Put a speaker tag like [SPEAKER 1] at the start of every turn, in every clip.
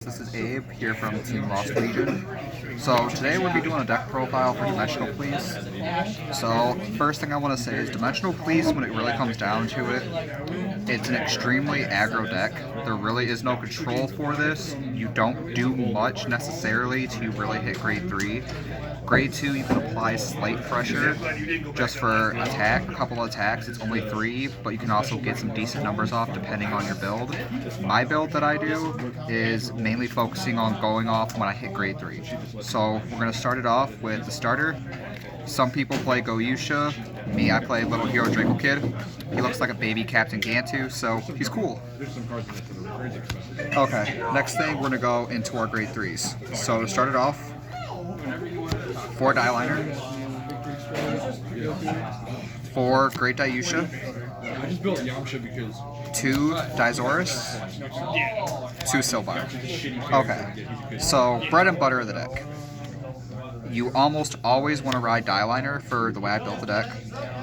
[SPEAKER 1] This is Abe here from Team Lost Legion. So today we'll be doing a deck profile for Dimensional Police. So first thing I want to say is Dimensional Police, when it really comes down to it, it's an extremely aggro deck. There really is no control for this. You don't do much necessarily to really hit grade 3. Grade 2 you can apply slight pressure just for attack, a couple of attacks. It's only 3, but you can also get some decent numbers off depending on your build. My build that I do is mainly focusing on going off when I hit grade 3. So we're going to start it off with the starter. Some people play Goyusha. Me, I play Little Hero Draco Kid. He looks like a baby Captain Gantu, so he's cool. Okay, next thing we're going to go into our grade 3s. So to start it off, 4 Die Liner, 4 Great Dayusha, 2 Dizoris, 2 Silvar. Okay, so bread and butter of the deck. You almost always want to ride Die Liner for the way I built the deck.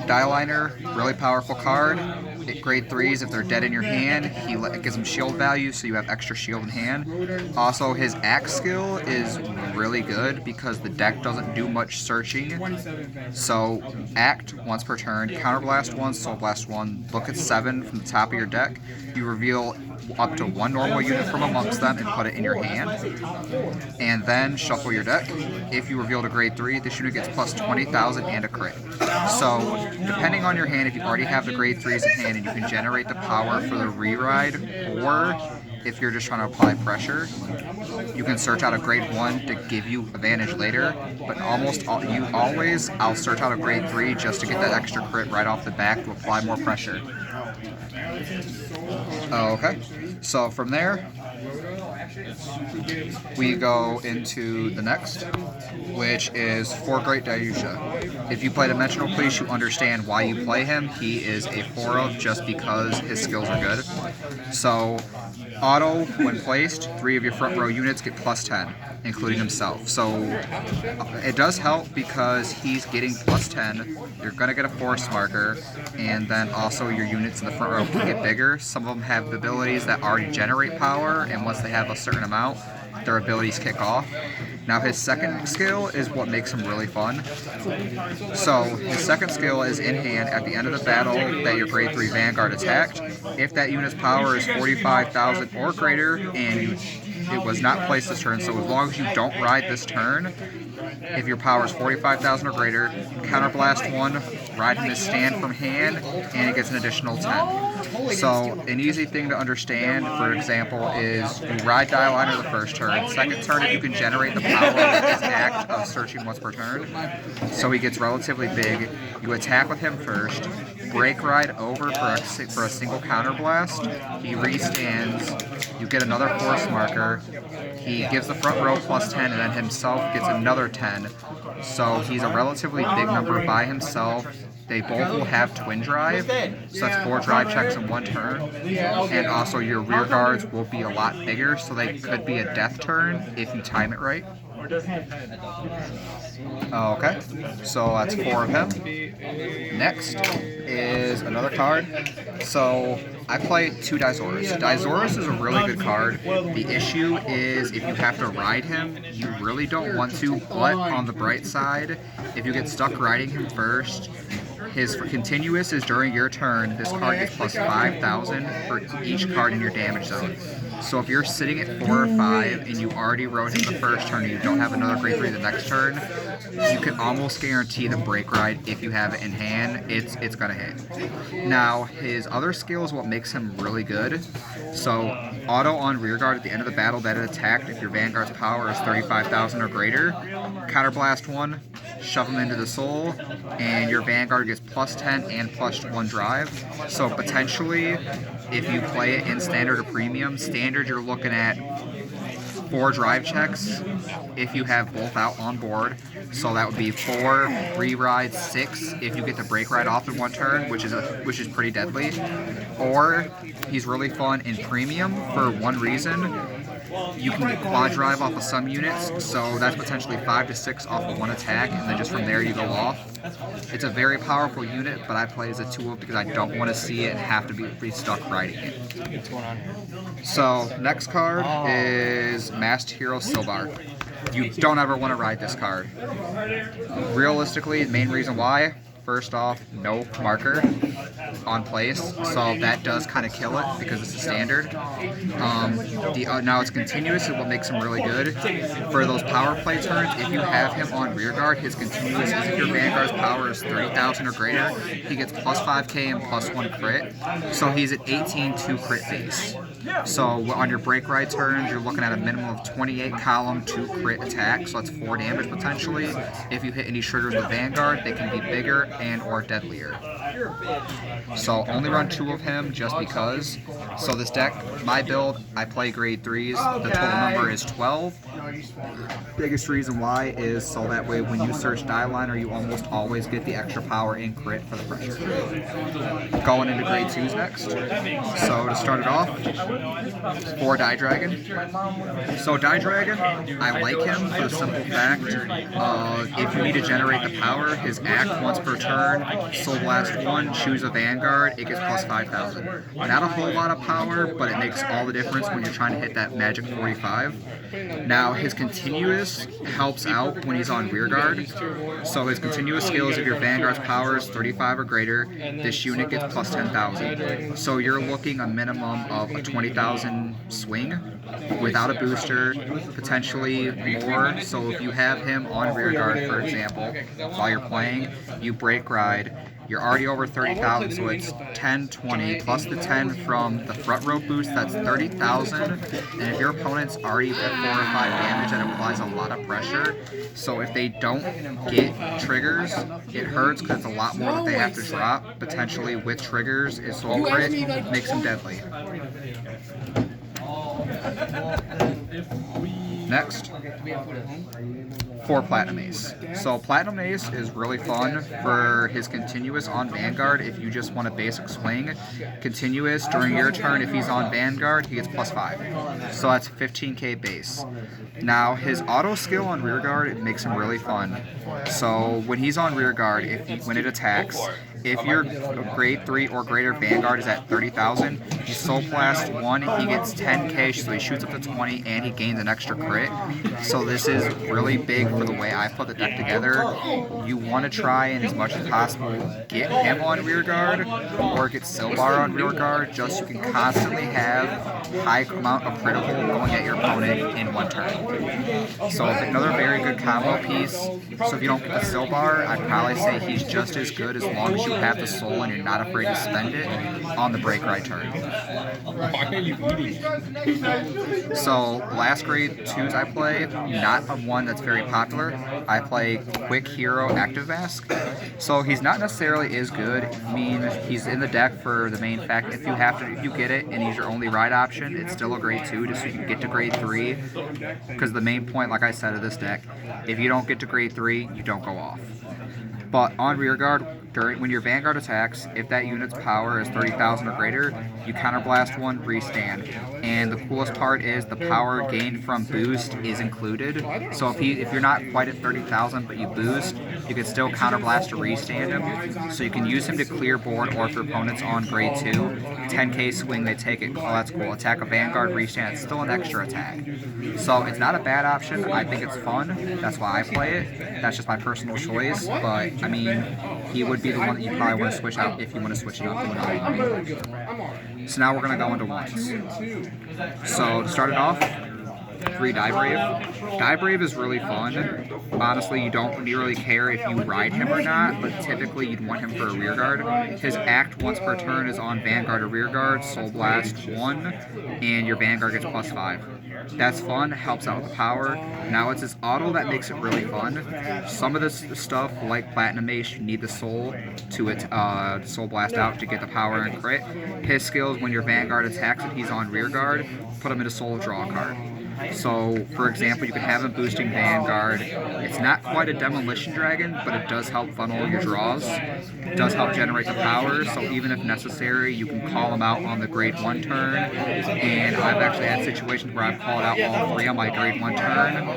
[SPEAKER 1] Die Liner, really powerful card. At grade 3s, if they're dead in your hand, it gives them shield value, so you have extra shield in hand. Also, his axe skill is really good because the deck doesn't do much searching. So, act once per turn, counterblast 1, soul blast 1, look at 7 from the top of your deck. You reveal up to 1 normal unit from amongst them and put it in your hand. And then shuffle your deck. If you revealed a grade 3, this unit gets plus 20,000 and a crit. So, depending on your hand, if you already have the grade 3s in hand and you can generate the power for the re-ride, or if you're just trying to apply pressure, you can search out a grade 1 to give you advantage later, but I'll search out a grade 3 just to get that extra crit right off the back to apply more pressure. Okay, so from there, we go into the next, which is 4 Great Dayusha. If you play Dimensional Police, you understand why you play him. He is a 4-of just because his skills are good. So, auto, when placed, 3 of your front row units get plus 10, including himself. So, it does help because he's getting plus 10. You're going to get a force marker, and then also your units in the front row can get bigger. Some of them have abilities that already generate power, and once they have a certain amount, their abilities kick off. Now his second skill is what makes him really fun. So his second skill is in hand at the end of the battle that your grade 3 Vanguard attacked. If that unit's power is 45,000 or greater and it was not placed this turn, so as long as you don't ride this turn, if your power is 45,000 or greater, counterblast 1, ride him his stand from hand, and it gets an additional 10. So, an easy thing to understand, for example, is you ride Die Liner the first turn. Second turn, if you can generate the power with his act of searching once per turn, so he gets relatively big, you attack with him first, break ride over for a single counterblast, he restands, you get another force marker, he gives the front row plus 10, and then himself gets another 10. So he's a relatively big number by himself. They both will have twin drive, so that's 4 drive checks in 1 turn. And also your rear guards will be a lot bigger, so they could be a death turn if you time it right. Okay, so that's 4 of him. Next is another card. So I play 2 Dizoris. Dizoris is a really good card. The issue is if you have to ride him, you really don't want to, but on the bright side, if you get stuck riding him first, his continuous is during your turn, this card gets plus 5,000 for each card in your damage zone. So if you're sitting at 4 or 5 and you already rode him the first turn and you don't have another grade 3 the next turn, you can almost guarantee the break ride if you have it in hand, it's gonna hit. Now his other skill is what makes him really good. So auto on rearguard at the end of the battle that it attacked if your Vanguard's power is 35,000 or greater, counterblast 1, shove him into the soul, and your Vanguard gets plus 10 and plus 1 drive. So potentially, if you play it in standard or premium, standard you're looking at 4 drive checks if you have both out on board. So that would be 4 re-ride, 6 if you get the break ride off in 1 turn, which is pretty deadly. Or he's really fun in premium for one reason. you can get quad drive off of some units, so that's potentially 5 to 6 off of one attack, and then just from there you go off. It's a very powerful unit, but I play as a 2-of because I don't want to see it and have to be stuck riding it.
[SPEAKER 2] What's going on here?
[SPEAKER 1] So, next card is Masked Hero Silbar. You don't ever want to ride this card. Realistically, the main reason why, first off, no marker on place, so that does kind of kill it because it's a standard. Now it's continuous is what makes him really good. For those power play turns, if you have him on rear guard, his continuous is if your Vanguard's power is 30,000 or greater, he gets plus 5k and plus 1 crit, so he's at 18 2 crit base. So on your break ride turns, you're looking at a minimum of 28 column 2 crit attack, so that's 4 damage potentially. If you hit any triggers with Vanguard, they can be bigger and or deadlier. So only run 2 of him just because. So this deck, my build, I play grade 3s. The total number is 12. Biggest reason why is so that way when you search die liner, you almost always get the extra power and crit for the pressure. Going into grade 2s next. So to start it off, 4 Die Dragon. So Die Dragon, I like him for the simple fact if you need to generate the power, his act once per turn, Soul Blast 1, choose a Vanguard, it gets plus 5,000. Not a whole lot of power, but it makes all the difference when you're trying to hit that magic 45. Now his continuous helps out when he's on rear guard. So his continuous skills, if your Vanguard's power is 35 or greater, this unit gets plus 10,000. So you're looking a minimum of a 20,000 swing without a booster, potentially more. So if you have him on rear guard, for example, while you're playing, you break ride, you're already over 30,000, so it's 10, 20, plus the 10 from the front row boost, that's 30,000. And if your opponent's already at 4 or 5 damage, that applies a lot of pressure. So if they don't get triggers, it hurts because it's a lot more that they have to drop. Potentially with triggers, it's soul crit, makes them deadly. Next, 4 Platinum Ace. So Platinum Ace is really fun for his continuous on Vanguard if you just want a basic swing. Continuous during your turn, if he's on Vanguard, he gets plus 5. So that's 15k base. Now his auto skill on rear guard, it makes him really fun. So when he's on rear guard, when it attacks, if your grade 3 or greater Vanguard is at 30,000, you Soul Blast 1, he gets 10k, so he shoots up to 20, and he gains an extra crit. So this is really big for the way I put the deck together. You want to try and as much as possible get him on rear guard, or get Silbar on rear guard, just so you can constantly have high amount of critical going at your opponent in one turn. So another very good combo piece. So if you don't get the Silbar, I'd probably say he's just as good as long as you have the soul and you're not afraid to spend it on the break ride turn.
[SPEAKER 2] Why are you eating?
[SPEAKER 1] So last grade 2s I play, not a one that's very popular. I play Quick Hero Active Mask. So he's not necessarily as good. I mean, he's in the deck for the main fact if you get it and he's your only ride option, it's still a grade 2 just so you can get to grade 3. Because the main point, like I said, of this deck, if you don't get to grade 3, you don't go off. But on rear guard, when your Vanguard attacks, if that unit's power is 30,000 or greater, you counterblast 1, restand. And the coolest part is the power gained from boost is included. So if you're not quite at 30,000 but you boost, you can still counterblast to restand him. So you can use him to clear board, or if your opponent's on grade 2, 10k swing, they take it. Oh, that's cool. Attack a Vanguard, restand. It's still an extra attack. So it's not a bad option. I think it's fun. That's why I play it. That's just my personal choice. But I mean, he would be the one that you probably want to switch out if you want to switch it up to another one. So now we're going to go into ones. So to start it off, 3 Die Brave. Die Brave is really fun. Honestly, you don't really care if you ride him or not, but typically you'd want him for a rear guard. His act once per turn is on Vanguard or rear guard, Soul Blast 1, and your Vanguard gets plus 5. That's fun, helps out with the power. Now it's his auto that makes it really fun. Some of this stuff, like Platinum Ace, you need the soul to Soul Blast out to get the power and crit. His skills, when your Vanguard attacks and he's on rear guard, put him into soul, draw a card. So, for example, you can have him boosting Vanguard. It's not quite a Demolition Dragon, but it does help funnel your draws. It does help generate the power, so even if necessary, you can call him out on the grade 1 turn. And I've actually had situations where I've called out all 3 on my grade 1 turn,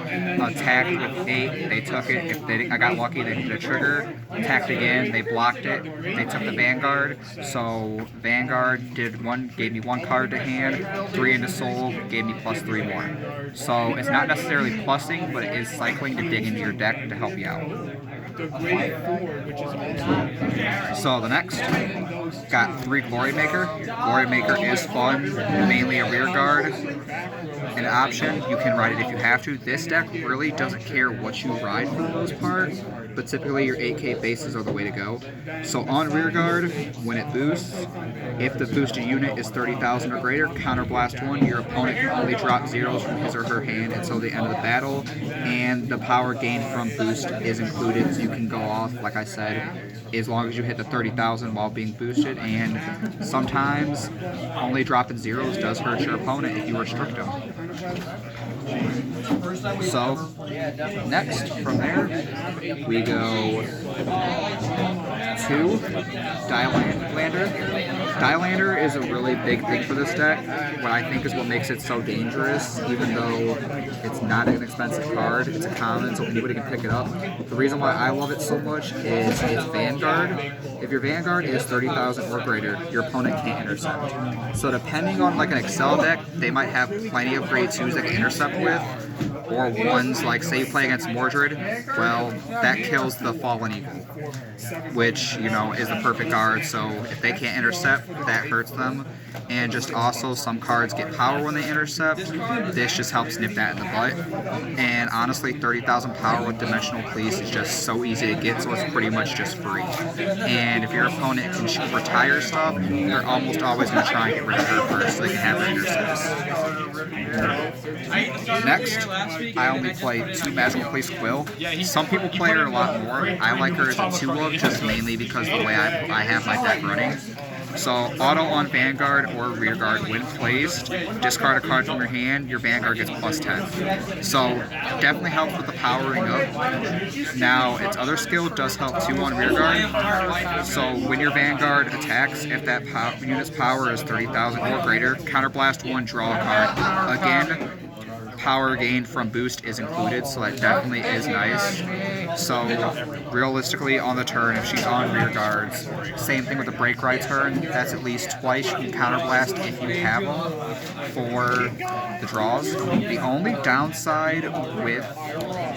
[SPEAKER 1] attacked with 8, they took it. If I got lucky, they hit a trigger, attacked again, they blocked it, they took the Vanguard. So Vanguard gave me 1 card to hand, 3 into soul, gave me +3 more. So it's not necessarily plussing, but it is cycling to dig into your deck to help you out. So the next, got 3 Glory Maker. Glory Maker is fun, mainly a rear guard. An option, you can ride it if you have to. This deck really doesn't care what you ride for the most part, but typically your 8K bases are the way to go. So on rear guard, when it boosts, if the boosted unit is 30,000 or greater, counterblast 1, your opponent can only drop zeros from his or her hand until the end of the battle, and the power gained from boost is included, so you can go off, like I said, as long as you hit the 30,000 while being boosted, and sometimes only dropping zeros does hurt your opponent if you restrict them. So, next from there, we go to Dialander. Dialander is a really big thing for this deck, what I think is what makes it so dangerous, even though it's not an expensive card. It's a common, so anybody can pick it up. The reason why I love it so much is its Vanguard. If your Vanguard is 30,000 or greater, your opponent can't intercept. So depending on like an Excel deck, they might have plenty of grade 2s that can intercept with, or ones like, say you play against Mordred, well, that kills the Fallen Eagle, which, you know, is the perfect guard, so if they can't intercept, that hurts them. And just also, some cards get power when they intercept. This just helps nip that in the butt. And honestly, 30,000 power with Dimensional Police is just so easy to get, so it's pretty much just free. And if your opponent can retire stuff, they're almost always going to try and get rid of her first so they can have their intercepts. Next, I only play 2 Magical Police Quill. Some people play her a lot more. I like her as a 2-of, just mainly because the way I have my deck running. So, auto on Vanguard or rear guard when placed, discard a card from your hand, your Vanguard gets +10. So, definitely helps with the powering up. Now, its other skill does help too on rear guard. So, when your Vanguard attacks, if that unit's power is 30,000 or greater, counterblast 1, draw a card. Again, power gained from boost is included, so that definitely is nice. So realistically on the turn, if she's on rear guards, same thing with the break right turn, that's at least twice you can counterblast if you have them for the draws. The only downside with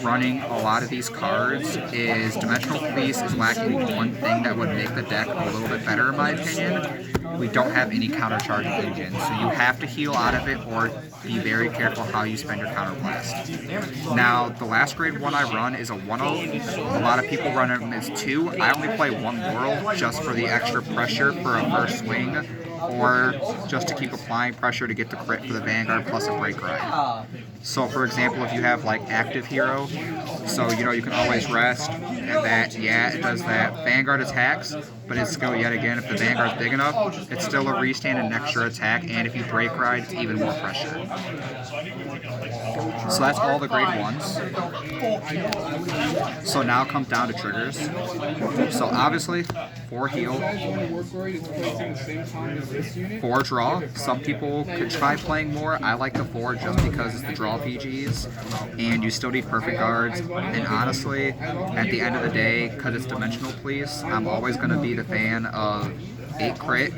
[SPEAKER 1] running a lot of these cards is Dimensional Police is lacking one thing that would make the deck a little bit better in my opinion. We don't have any counter-charge engine, so you have to heal out of it or be very careful how you spend your counterblast. Now, the last grade 1 I run is a 1-0. A lot of people run it as 2. I only play 1 Laurel just for the extra pressure for a first swing, or just to keep applying pressure to get the crit for the Vanguard plus a break ride. So for example, if you have like active hero, so you know you can always rest, and that, yeah, it does that. Vanguard attacks, but its skill yet again, if the Vanguard's big enough, it's still a restand and an extra attack, and if you break ride, it's even more pressure. So that's all the grade 1s. So now it comes down to triggers. So obviously, 4 heal, 4 draw. Some people could try playing more. I like the 4 just because it's the draw PGs, and you still need perfect guards. And honestly, at the end of the day, because it's Dimensional Police, I'm always going to be the fan of 8 crit,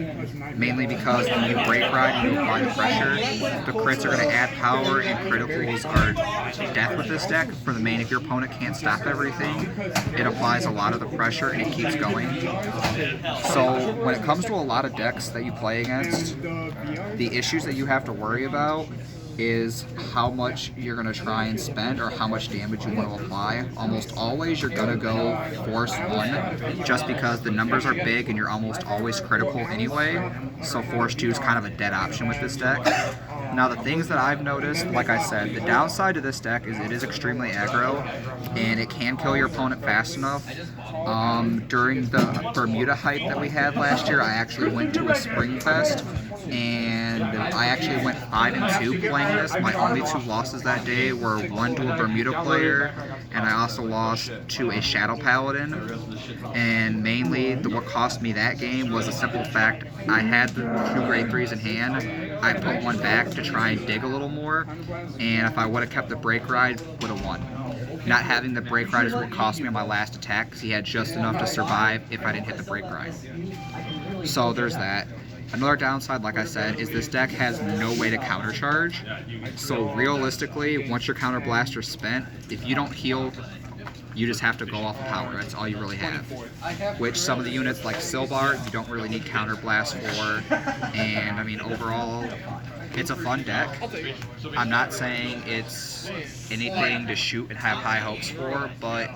[SPEAKER 1] mainly because when you break ride and you apply the pressure, the crits are going to add power, and criticals are death with this deck. For the main, if your opponent can't stop everything, it applies a lot of the pressure and it keeps going. So when it comes to a lot of decks that you play against, the issues that you have to worry about is how much you're going to try and spend or how much damage you want to apply. Almost always you're going to go force 1 just because the numbers are big and you're almost always critical anyway, so force 2 is kind of a dead option with this deck. Now the things that I've noticed, like I said, the downside to this deck is it is extremely aggro and it can kill your opponent fast enough. During the Bermuda hype that we had last year, I actually went to a Spring Fest, and and I actually went 5-2 playing this. My only 2 losses that day were one to a Bermuda player, and I also lost to a Shadow Paladin. And mainly, what cost me that game was the simple fact I had the 2 grade 3s in hand. I put one back to try and dig a little more, and if I would have kept the break ride, would have won. Not having the break ride is what cost me on my last attack, because he had just enough to survive if I didn't hit the break ride. So there's that. Another downside, like I said, is this deck has no way to countercharge. So realistically, once your counter blaster's spent, if you don't heal, you just have to go off of power. That's all you really have. Which some of the units like Silbar, you don't really need counter blast for. And I mean, overall, it's a fun deck. I'm not saying it's anything to shoot and have high hopes for, but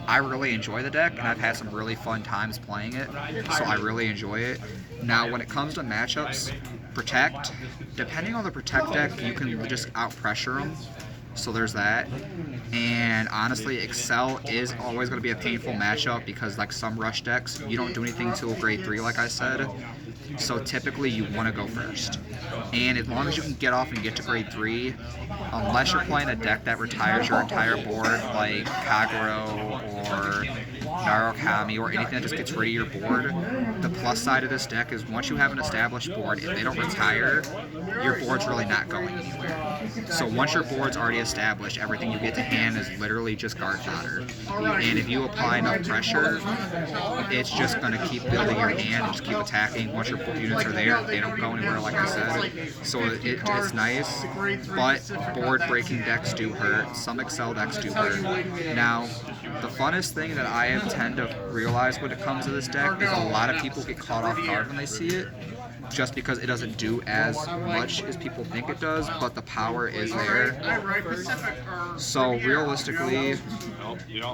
[SPEAKER 1] I really enjoy the deck, and I've had some really fun times playing it, so I really enjoy it. Now, when it comes to matchups, Protect, depending on the Protect deck, you can just out-pressure them, so there's that. And honestly, Excel is always going to be a painful matchup because, like some Rush decks, you don't do anything till grade 3, like I said. So typically you want to go first. And as long as you can get off and get to grade 3, unless you're playing a deck that retires your entire board, like Agro or Narukami or anything that just gets rid of your board, the plus side of this deck is once you have an established board, if they don't retire, your board's really not going anywhere. So once your board's already established, everything you get to hand is literally just guard fodder. And if you apply enough pressure, it's just going to keep building your hand and just keep attacking. Once your units are there, they don't go anywhere, like I said. So it's nice, but board breaking decks do hurt. Some Excel decks do hurt. Now, the funnest thing that I tend to realize when it comes to this deck is a lot of people get caught off guard when they see it, just because it doesn't do as much as people think it does, but the power is there. So realistically,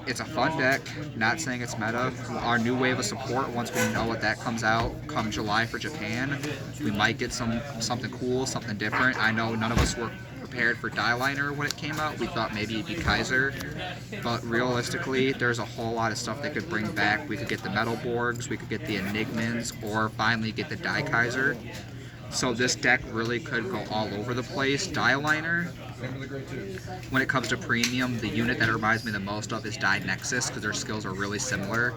[SPEAKER 1] it's a fun deck, not saying it's meta. Our new wave of support, once we know what that comes out come July for Japan, we might get something cool, something different. I know none of us were prepared for Die Liner when it came out. We thought maybe it'd be Kaiser, but realistically, there's a whole lot of stuff they could bring back. We could get the Metal Borgs, we could get the Enigmans, or finally get the Die Kaiser. So this deck really could go all over the place. Die Liner, when it comes to premium, the unit that it reminds me the most of is Die Nexus, because their skills are really similar.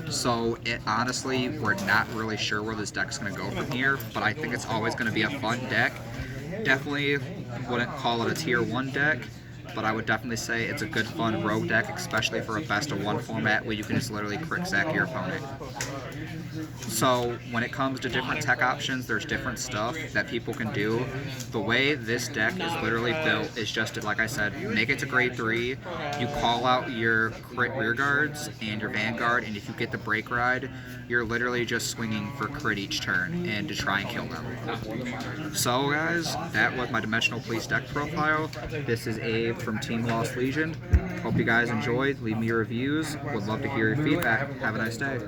[SPEAKER 1] So honestly, we're not really sure where this deck's going to go from here, but I think it's always going to be a fun deck. Definitely wouldn't call it a tier 1 deck, but I would definitely say it's a good fun rogue deck, especially for a best of 1 format where you can just literally crit sack your opponent. So when it comes to different tech options, there's different stuff that people can do. The way this deck is literally built is just to, like I said, make it to grade 3, you call out your crit rear guards and your vanguard, and if you get the break ride, you're literally just swinging for crit each turn and to try and kill them. So guys, that was my Dimensional Police deck profile. This is Abe from Team Lost Legion. Hope you guys enjoyed. Leave me your reviews. Would love to hear your feedback. Have a nice day.